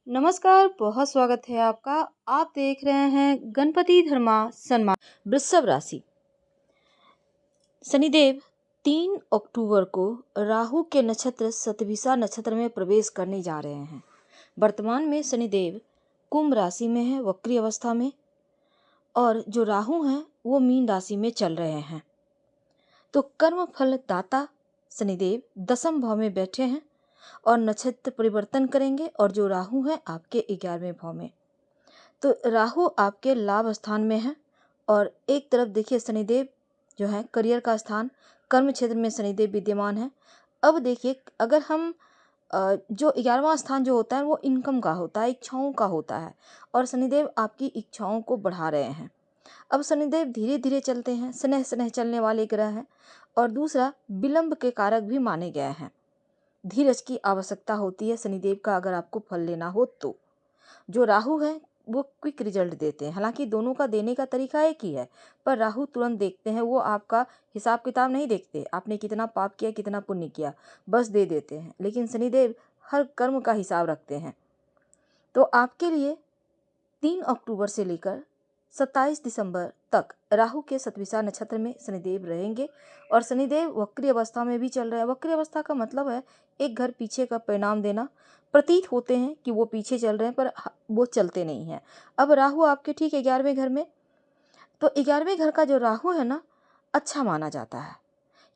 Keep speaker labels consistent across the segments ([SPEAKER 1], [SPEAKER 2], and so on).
[SPEAKER 1] नमस्कार, बहुत स्वागत है आपका। आप देख रहे हैं गणपति धर्मा सन्मान। वृषभ राशि। शनिदेव 3 अक्टूबर को राहु के नक्षत्र शतभिषा नक्षत्र में प्रवेश करने जा रहे हैं। वर्तमान में शनिदेव कुंभ राशि में है, वक्री अवस्था में, और जो राहु हैं वो मीन राशि में चल रहे हैं। तो कर्म फल दाता शनिदेव दशम भाव में बैठे हैं और नक्षत्र परिवर्तन करेंगे, और जो राहु है आपके 11वें भाव में। तो राहु आपके लाभ स्थान में है, और एक तरफ देखिए शनिदेव जो है करियर का स्थान, कर्म क्षेत्र में शनिदेव विद्यमान है। अब देखिए, अगर हम जो 11वां स्थान जो होता है वो इनकम का होता है, इच्छाओं का होता है, और शनिदेव आपकी इच्छाओं को बढ़ा रहे हैं। अब शनिदेव धीरे धीरे चलते हैं, स्नेह स्नेह चलने वाले ग्रह हैं, और दूसरा विलंब के कारक भी माने गए हैं। धीरज की आवश्यकता होती है शनिदेव का, अगर आपको फल लेना हो तो। जो राहु है वो क्विक रिजल्ट देते हैं, हालांकि दोनों का देने का तरीका एक ही है, पर राहु तुरंत देखते हैं, वो आपका हिसाब किताब नहीं देखते, आपने कितना पाप किया कितना पुण्य किया, बस दे देते हैं। लेकिन शनिदेव हर कर्म का हिसाब रखते हैं। तो आपके लिए 3 अक्टूबर से लेकर 27 दिसंबर तक राहु के शतभिषा नक्षत्र में शनिदेव रहेंगे, और शनिदेव वक्री अवस्था में भी चल रहे हैं। वक्री अवस्था का मतलब है एक घर पीछे का परिणाम देना। प्रतीत होते हैं कि वो पीछे चल रहे हैं, पर वो चलते नहीं हैं। अब राहु आपके ठीक 11वें घर में, तो 11वें घर का जो राहु है ना, अच्छा माना जाता है,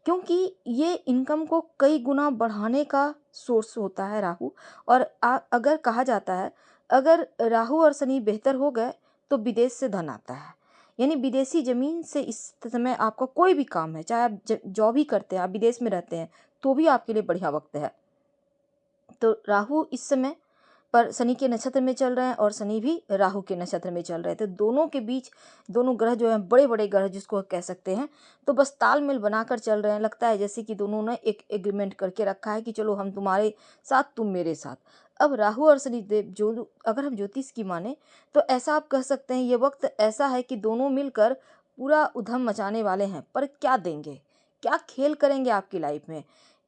[SPEAKER 1] क्योंकि ये इनकम को कई गुना बढ़ाने का सोर्स होता है राहु। और अगर कहा जाता है, अगर राहु और शनि बेहतर हो गए तो विदेश से धन आता है, यानी विदेशी जमीन से इस समय आपका कोई भी काम है, चाहे आप जॉब ही करते हैं, आप विदेश में रहते हैं, तो भी आपके लिए बढ़िया वक्त है। तो राहु इस समय पर शनि के नक्षत्र में चल रहे हैं, और शनि भी राहु के नक्षत्र में चल रहे हैं। तो दोनों के बीच दोनों ग्रह जो हैं बड़े बड़े ग्रह जिसको कह सकते हैं, तो बस तालमेल बनाकर चल रहे हैं। लगता है जैसे कि दोनों ने एक एग्रीमेंट करके रखा है कि चलो हम तुम्हारे साथ, तुम मेरे साथ। अब राहु और शनि देव जो, अगर हम ज्योतिष की माने, तो ऐसा आप कह सकते हैं ये वक्त ऐसा है कि दोनों मिलकर पूरा उधम मचाने वाले हैं। पर क्या देंगे, क्या खेल करेंगे आपकी लाइफ में,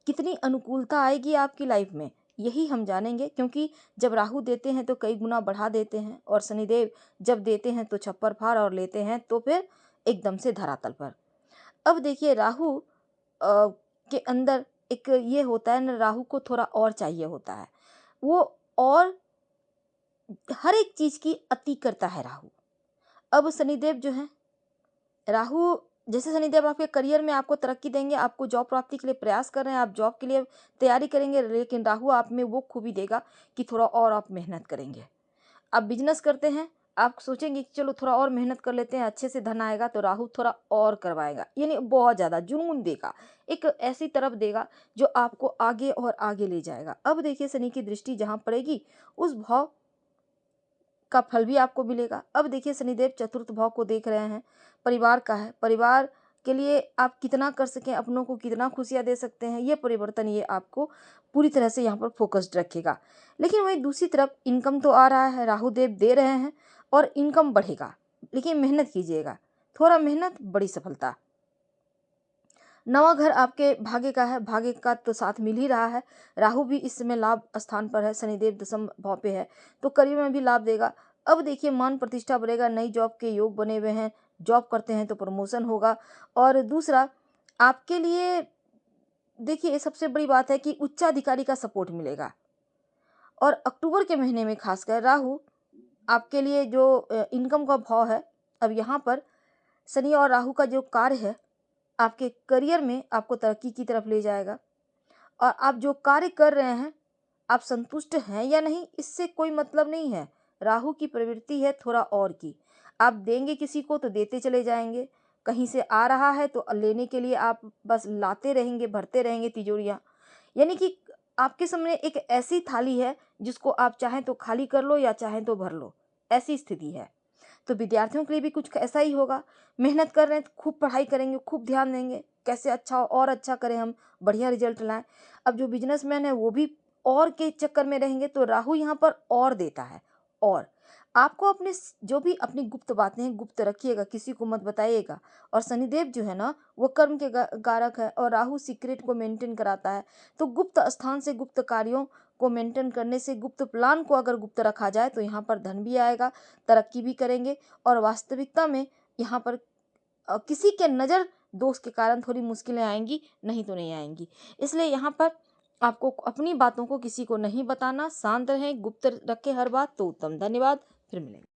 [SPEAKER 1] कितनी अनुकूलता आएगी आपकी लाइफ में, यही हम जानेंगे। क्योंकि जब राहु देते हैं तो कई गुना बढ़ा देते हैं, और शनिदेव जब देते हैं तो छप्पर फाड़, और लेते हैं तो फिर एकदम से धरातल पर। अब देखिए राहु के अंदर एक ये होता है ना, राहु को थोड़ा और चाहिए होता है, वो और हर एक चीज की अति करता है राहु। अब शनिदेव जो है, राहु जैसे शनिदेव आपके करियर में आपको तरक्की देंगे, आपको जॉब प्राप्ति के लिए प्रयास कर रहे हैं, आप जॉब के लिए तैयारी करेंगे, लेकिन राहु आप में वो खूबी देगा कि थोड़ा और आप मेहनत करेंगे। आप बिजनेस करते हैं, आप सोचेंगे कि चलो थोड़ा और मेहनत कर लेते हैं, अच्छे से धन आएगा, तो राहु थोड़ा और करवाएगा, यानी बहुत ज़्यादा जुनून देगा, एक ऐसी तरफ देगा जो आपको आगे और आगे ले जाएगा। अब देखिए शनि की दृष्टि जहाँ पड़ेगी, उस भाव का फल भी आपको मिलेगा। अब देखिए शनिदेव चतुर्थ भाव को देख रहे हैं, परिवार का है, परिवार के लिए आप कितना कर सकें, अपनों को कितना खुशियां दे सकते हैं, ये परिवर्तन ये आपको पूरी तरह से यहाँ पर फोकस्ड रखेगा। लेकिन वहीं दूसरी तरफ इनकम तो आ रहा है, राहु देव दे रहे हैं, और इनकम बढ़ेगा, लेकिन मेहनत कीजिएगा, थोड़ा मेहनत बड़ी सफलता। नवा घर आपके भाग्य का है, भाग्य का तो साथ मिल ही रहा है। राहु भी इस समय लाभ स्थान पर है, शनिदेव दशम भाव पे है, तो करियर में भी लाभ देगा। अब देखिए मान प्रतिष्ठा बढ़ेगा, नई जॉब के योग बने हुए हैं, जॉब करते हैं तो प्रमोशन होगा। और दूसरा आपके लिए देखिए सबसे बड़ी बात है कि उच्चाधिकारी का सपोर्ट मिलेगा। और अक्टूबर के महीने में खासकर राहु आपके लिए जो इनकम का भाव है, अब यहाँ पर शनि और राहु का जो कार्य है आपके करियर में आपको तरक्की की तरफ ले जाएगा। और आप जो कार्य कर रहे हैं, आप संतुष्ट हैं या नहीं, इससे कोई मतलब नहीं है। राहु की प्रवृत्ति है थोड़ा और की, आप देंगे किसी को तो देते चले जाएंगे, कहीं से आ रहा है तो लेने के लिए आप बस लाते रहेंगे, भरते रहेंगे तिजोरियां। यानी कि आपके सामने एक ऐसी थाली है जिसको आप चाहें तो खाली कर लो या चाहें तो भर लो, ऐसी स्थिति है। तो विद्यार्थियों के लिए भी कुछ ऐसा ही होगा। मेहनत कर रहे हैं तो खूब पढ़ाई करेंगे, खूब ध्यान देंगे, कैसे अच्छा हो और अच्छा करें, हम बढ़िया रिजल्ट लाएं। अब जो बिजनेसमैन है वो भी और के चक्कर में रहेंगे, तो राहु यहाँ पर और देता है। और आपको अपने जो भी अपनी गुप्त बातें हैं गुप्त रखिएगा, किसी को मत बताइएगा। और शनिदेव जो है ना वो कर्म के कारक है, और राहु सीक्रेट को मेंटेन कराता है, तो गुप्त स्थान से गुप्त कार्यों को मेंटेन करने से, गुप्त प्लान को अगर गुप्त रखा जाए तो यहाँ पर धन भी आएगा, तरक्की भी करेंगे। और वास्तविकता में यहाँ पर किसी के नज़र दोष के कारण थोड़ी मुश्किलें आएंगी, नहीं तो नहीं आएंगी। इसलिए यहाँ पर आपको अपनी बातों को किसी को नहीं बताना, शांत रहें, गुप्त रखें हर बात तो उत्तम। धन्यवाद, फिर मिलेंगे।